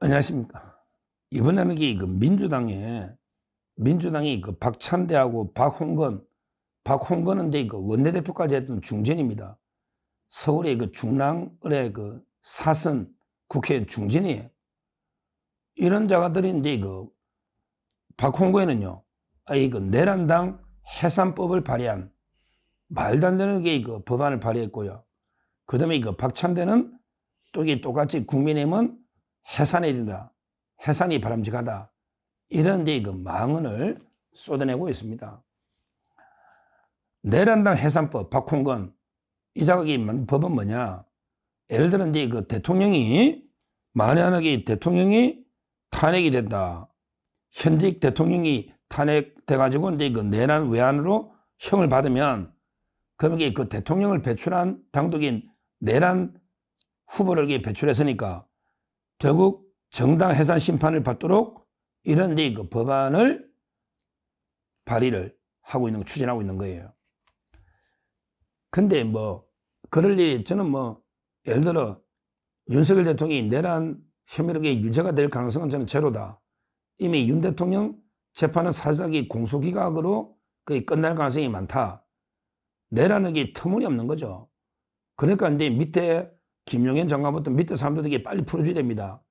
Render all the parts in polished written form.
안녕하십니까. 이번에는 민주당이 그 박찬대하고 박홍건은 원내대표까지 했던 중진입니다. 서울의 그 중랑을의 그 사선 국회 중진이에요. 이런 자가들이 박홍건은요, 내란당 해산법을 발의한 말도 안 되는 법안을 발의했고요. 그 다음에 박찬대는 똑같이 국민의힘은 해산해야 된다. 해산이 바람직하다. 이런 망언을 쏟아내고 있습니다. 내란당 해산법, 박홍건. 이 자각이 법은 뭐냐? 예를 들어 만약에 대통령이 탄핵이 된다. 현직 대통령이 탄핵돼가지고 내란 외환으로 형을 받으면 그러면 그 대통령을 배출한 당독인 내란 후보를 배출했으니까 결국 정당 해산 심판을 받도록 이런 그 법안을 발의를 추진하고 있는 거예요. 근데 그럴 일이 저는 예를 들어 윤석열 대통령이 내란 혐의로 유죄가 될 가능성은 저는 제로다. 이미 윤 대통령 재판은 사실상 공소기각으로 끝날 가능성이 많다. 내란은 터무니없는 거죠. 그러니까 밑에 김용현 장관부터 밑에 사람들에게 빨리 풀어줘야 됩니다.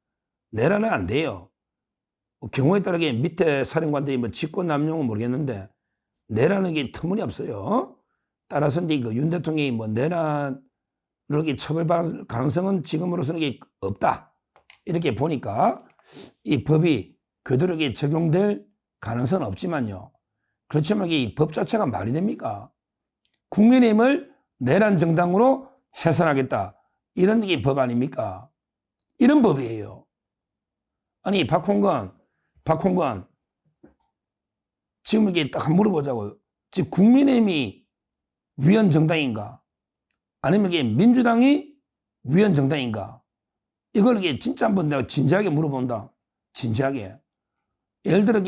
내란은 안 돼요. 경우에 따라 밑에 사령관들이 직권남용은 모르겠는데 내란은 터무니없어요. 따라서 윤 대통령이 내란으로 처벌받을 가능성은 지금으로서는 없다. 이렇게 보니까 이 법이 그대로 적용될 가능성은 없지만요. 그렇지만 이 법 자체가 말이 됩니까? 국민의힘을 내란 정당으로 해산하겠다. 이런 게 법 아닙니까? 이런 법이에요. 아니, 박홍건. 지금 딱 물어보자고요. 지금 국민의힘이 위헌 정당인가? 아니면 민주당이 위헌 정당인가? 이걸 진짜 한번 내가 진지하게 물어본다. 진지하게. 예를 들어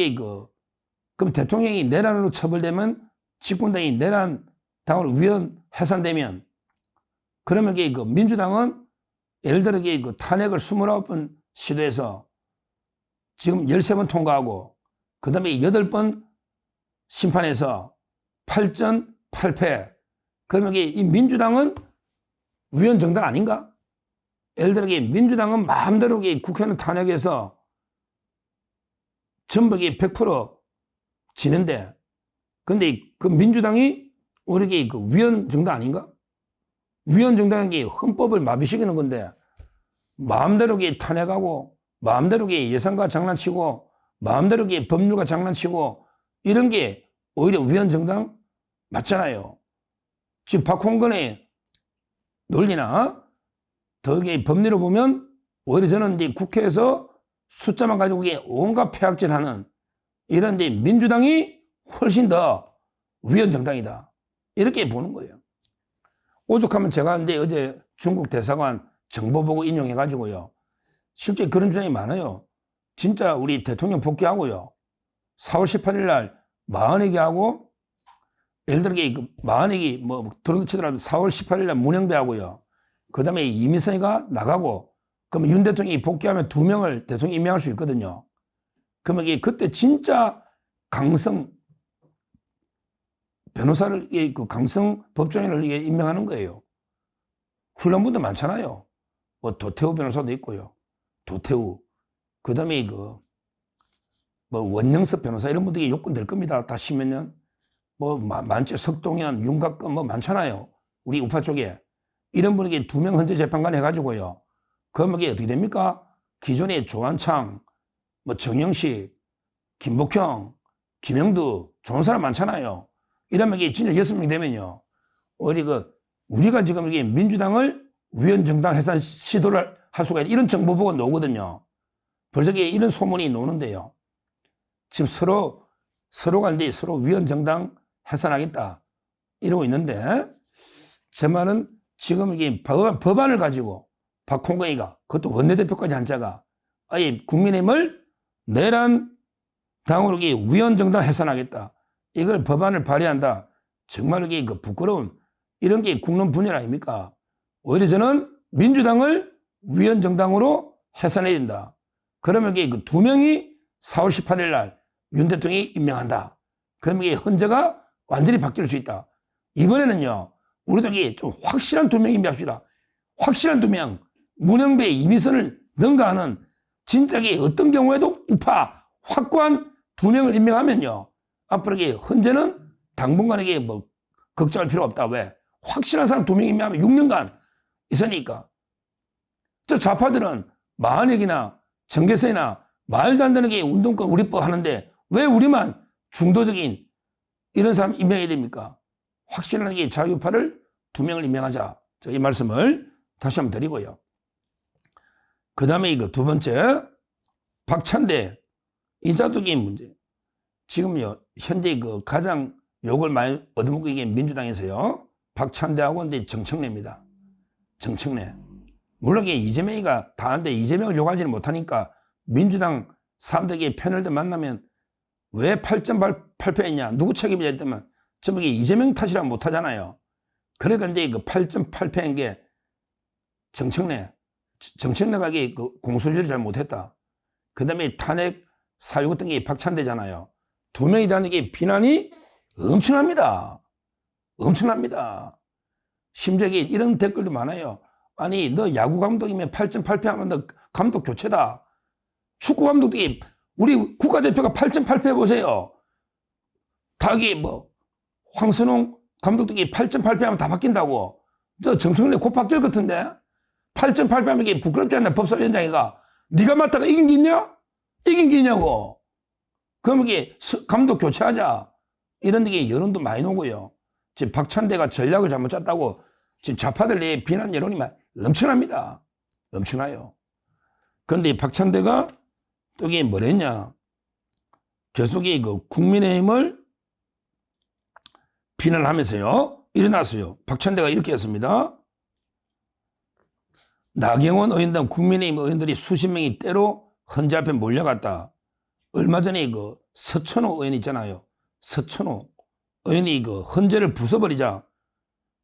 그럼 대통령이 내란으로 처벌되면 집권당이 내란 당으로 위헌 해산되면 그러면 민주당은 예를 들어 탄핵을 29번 시도해서 지금 13번 통과하고 그 다음에 8번 심판해서 8전 8패. 그러면 이 민주당은 위헌 정당 아닌가? 예를 들어 민주당은 마음대로 국회의원 탄핵해서 전부 100% 지는데 근데 그 민주당이 우리 위헌 정당 아닌가? 위헌 정당이 헌법을 마비시키는 건데 마음대로 탄핵하고 마음대로 예산과 장난치고 마음대로 법률과 장난치고 이런 게 오히려 위헌 정당 맞잖아요. 지금 박홍건의 논리나 더 법리로 보면 오히려 저는 국회에서 숫자만 가지고 온갖 폐악질하는 이런 민주당이 훨씬 더 위헌 정당이다. 이렇게 보는 거예요. 오죽하면 제가 어제 중국 대사관 정보 보고 인용해가지고요. 실제 그런 주장이 많아요. 진짜 우리 대통령 복귀하고요. 4월 18일 날 마흔회기 하고 예를 들어 마흔회기 들어도 치더라도 4월 18일 날 문영배하고요. 그 다음에 이미선이가 나가고 그러면 윤 대통령이 복귀하면 2명을 대통령이 임명할 수 있거든요. 그러면 그때 진짜 강성 변호사를 강성 법조인을 임명하는 거예요. 훈련분도 많잖아요. 도태우 변호사도 있고요. 도태우. 그 다음에 원영섭 변호사 이런 분들이 요건 될 겁니다. 다 10몇 년. 많죠. 석동현, 윤곽근 많잖아요. 우리 우파 쪽에. 이런 분에게 2명 헌재 재판관 해가지고요. 그러면 어떻게 됩니까? 기존에 조한창, 정영식, 김복형, 김영두 좋은 사람 많잖아요. 이러면 진짜 6명 되면요. 우리가 지금 민주당을 위헌 정당 해산 시도를 할 수가 있다. 이런 정보 보고 나오거든요. 벌써 이런 소문이 나오는데요. 지금 서로가 서로 위헌 정당 해산하겠다. 이러고 있는데, 제 말은 지금 법안을 가지고 박홍건이가 그것도 원내대표까지 한 자가 아예 국민의힘을 내란 당으로 위헌 정당 해산하겠다. 이걸 법안을 발의한다. 정말 부끄러운 이런 게 국론 분열 아닙니까? 오히려 저는 민주당을 위헌 정당으로 해산해야 된다. 그러면 이게 그 두 명이 4월 18일 날 윤 대통령이 임명한다. 그러면 이게 헌재가 완전히 바뀔 수 있다. 이번에는요, 우리도 이게 좀 확실한 두 명 임명합시다. 확실한 두 명, 문영배, 이미선을 능가하는 진짜 이게 어떤 경우에도 우파, 확고한 두 명을 임명하면요, 앞으로 이게 헌재는 당분간에게 뭐 걱정할 필요 없다. 왜? 확실한 사람 두 명 임명하면 6년간 있으니까. 저 좌파들은 마흔역이나 정계선이나 말도 안 되는 게 운동권 우리법 하는데 왜 우리만 중도적인 이런 사람 임명해야 됩니까? 확실한 게 자유파를 두 명을 임명하자. 이 말씀을 다시 한번 드리고요. 그 다음에 이거 두 번째, 박찬대 이자독인 문제. 지금요, 현재 그 가장 욕을 많이 얻어먹고 이게 민주당에서요, 박찬대하고 이제 정청래입니다. 정청래. 물론 이게 이재명이가 다 하는데 이재명을 욕하지는 못하니까 민주당 사람들에게 패널들 만나면 왜 8.8% 했냐, 누구 책임이냐 했더만 전부 이게 이재명 탓이라고 못하잖아요. 그러니까 이제 그 8.8%인 게 정청래가 이게 그 공소시효를 잘 못했다. 그 다음에 탄핵 사유했던 게 박찬대잖아요. 두 명이 다는 게 비난이 엄청납니다. 엄청납니다. 심지어 이런 댓글도 많아요. 아니, 너 야구 감독이면 8.8% 하면 너 감독 교체다. 축구 감독이 우리 국가대표가 8.8% 해보세요. 다기 뭐 황선홍 감독이 8.8% 하면 다 바뀐다고. 저 정청래 곧 바뀔 것 같은데 8.8% 하면 이게 부끄럽지 않나? 법사위원장이가 네가 맡다가 이긴 게 있냐? 이긴 게 있냐고. 그럼 이게 감독 교체하자. 이런 게 여론도 많이 나오고요. 지금 박찬대가 전략을 잘못 짰다고 지금 좌파들 내에 비난 여론이 엄청납니다. 엄청나요. 그런데 박찬대가 또 이게 뭐랬냐. 계속 그 국민의힘을 비난하면서요. 일어났어요. 박찬대가 이렇게 했습니다. 나경원 의원 등 국민의힘 의원들이 수십 명이 때로 헌재 앞에 몰려갔다. 얼마 전에 그 서천호 의원 있잖아요. 서천호 의원이 그 헌재를 부숴버리자.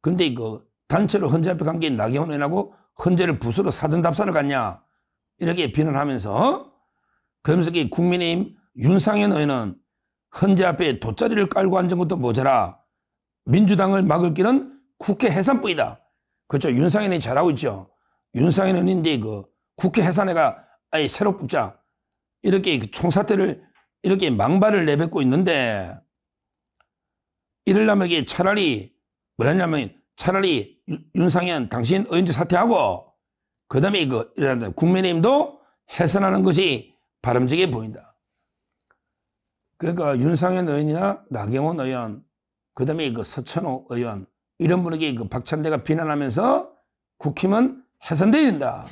근데 그 단체로 헌재 앞에 간 게 나경원 의원하고 헌재를 부수러 사전답사를 갔냐. 이렇게 비난하면서 그러면서 국민의힘 윤상현 의원은 헌재 앞에 돗자리를 깔고 앉은 것도 모자라 민주당을 막을 길은 국회 해산뿐이다. 그렇죠. 윤상현 의원이 잘하고 있죠. 윤상현 의원이 이제 그 국회 해산회가 아예 새로 뽑자. 이렇게 총사퇴를 이렇게 망발을 내뱉고 있는데 이러려면 이게 차라리 뭐랬냐면 차라리 윤상현 당신 의원직 사퇴하고 그 다음에 국민의힘도 해산하는 것이 바람직해 보인다. 그러니까 윤상현 의원이나 나경원 의원 그 다음에 서천호 의원 이런 분에게 박찬대가 비난하면서 국힘은 해산돼야 된다.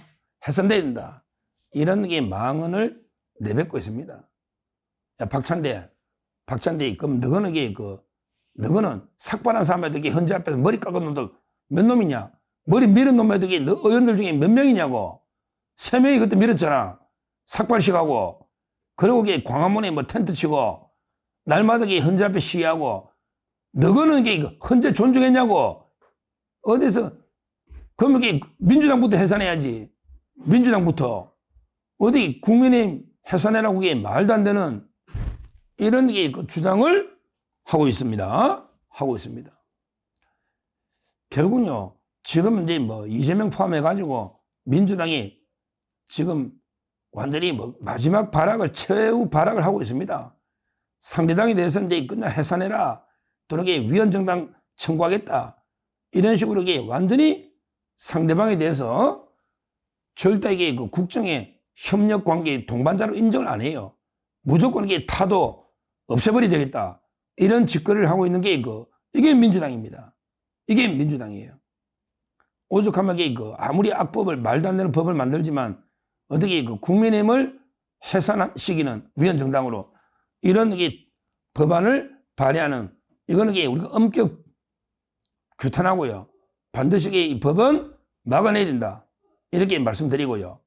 해산돼야 된다. 이런 게 망언을 내뱉고 있습니다. 야, 박찬대, 그럼 너는 삭발한 사람한테 헌재 앞에서 머리 깎은 놈들 몇 놈이냐? 머리 밀은 놈한테 너 의원들 중에 몇 명이냐고? 3명이 그때 밀었잖아. 삭발식하고. 그리고 광화문에 뭐 텐트 치고 날마다 헌재 앞에 시위하고 너는 헌재 존중했냐고? 어디서? 그러면 민주당부터 해산해야지. 민주당부터. 어디 국민의힘 해산해라고 말도 안 되는 이런 주장을 하고 있습니다. 하고 있습니다. 결국은요, 지금 이제 뭐 이재명 포함해가지고 민주당이 지금 완전히 뭐 마지막 발악을, 최후 발악을 하고 있습니다. 상대당에 대해서 이제 끝나 해산해라. 또는 위헌정당 청구하겠다. 이런 식으로 완전히 상대방에 대해서 절대 그 국정의 협력 관계 동반자로 인정을 안 해요. 무조건 타도 없애버려야 되겠다. 이런 짓거리를 하고 있는 게 이게 민주당입니다. 이게 민주당이에요. 오죽하면 아무리 악법을 말도 안 되는 법을 만들지만 어떻게 국민의힘을 해산시키는 위헌정당으로 이런 법안을 발의하는 이거는 우리가 엄격 규탄하고요. 반드시 이 법은 막아내야 된다. 이렇게 말씀드리고요.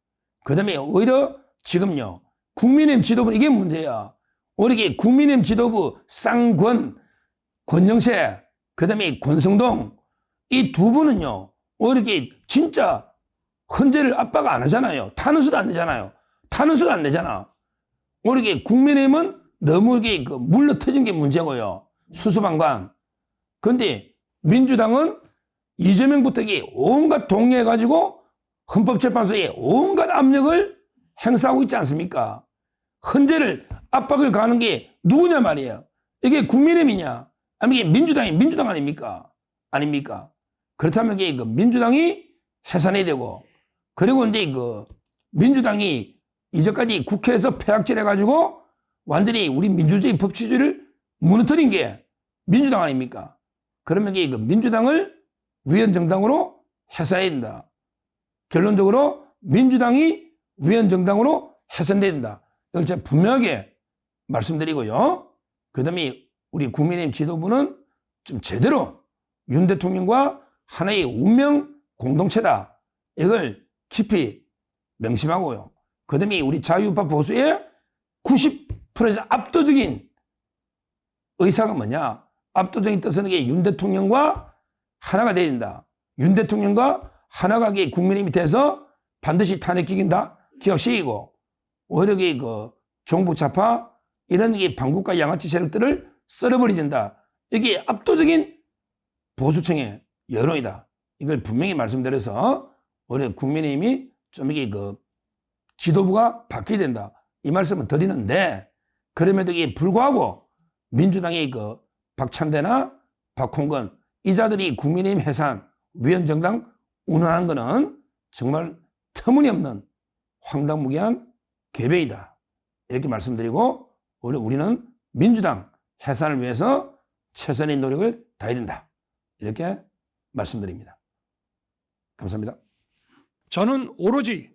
그 다음에 오히려 지금요, 국민의힘 지도부는 이게 문제야. 오히려 국민의힘 지도부 쌍권, 권영세, 그 다음에 권성동, 이 두 분은요, 오히려 진짜 헌재를 압박 안 하잖아요. 탄원서도 안 내잖아요. 타는 소리 안 내잖아. 오늘 이게 국민의힘은 너무 이게 그 물러 터진 게 문제고요. 수수방관. 그런데 민주당은 이재명부터 이게 온갖 동의해가지고 헌법재판소에 온갖 압력을 행사하고 있지 않습니까? 헌재를 압박을 가하는 게 누구냐 말이에요. 이게 국민의힘이냐? 아니면 이게 민주당 아닙니까? 아닙니까? 그렇다면 이게 그 민주당이 해산해야 되고, 그리고 이제 그 민주당이 이제까지 국회에서 폐악질 해가지고 완전히 우리 민주주의 법치주의를 무너뜨린 게 민주당 아닙니까? 그러면 이게 그 민주당을 위헌정당으로 해산해야 된다. 결론적으로 민주당이 위헌정당으로 해산돼야 된다. 이걸 제가 분명하게 말씀드리고요. 그 다음에 우리 국민의힘 지도부는 좀 제대로 윤 대통령과 하나의 운명 공동체다. 이걸 깊이 명심하고요. 그 다음에 우리 자유우파 보수의 90% 압도적인 의사가 뭐냐? 압도적인 뜻은 이게 윤 대통령과 하나가 돼야 된다. 윤 대통령과 하나가 국민의힘이 돼서 반드시 기각시키고, 오히려 그 정부 좌파 이런 게 반국가 양아치 세력들을 썰어버려야 된다. 이게 압도적인 보수층의 여론이다. 이걸 분명히 말씀드려서 오히려 국민의힘이 좀 이게 그 지도부가 바뀌어야 된다. 이 말씀을 드리는데, 그럼에도 이게 불구하고 민주당의 그 박찬대나 박홍근 이 자들이 국민의힘 해산, 위헌정당 운운하는 거는 정말 터무니없는 황당무계한 계획이다. 이렇게 말씀드리고, 오히려 우리는 민주당 해산을 위해서 최선의 노력을 다해야 된다. 이렇게 말씀드립니다. 감사합니다. 저는 오로지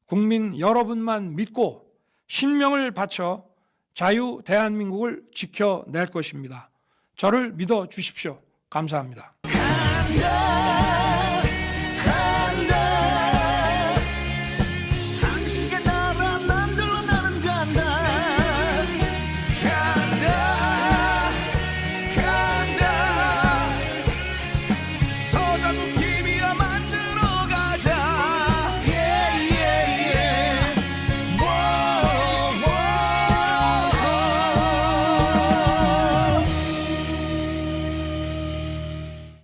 국민 여러분만 믿고 신명을 바쳐 자유 대한민국을 지켜낼 것입니다. 저를 믿어 주십시오. 감사합니다.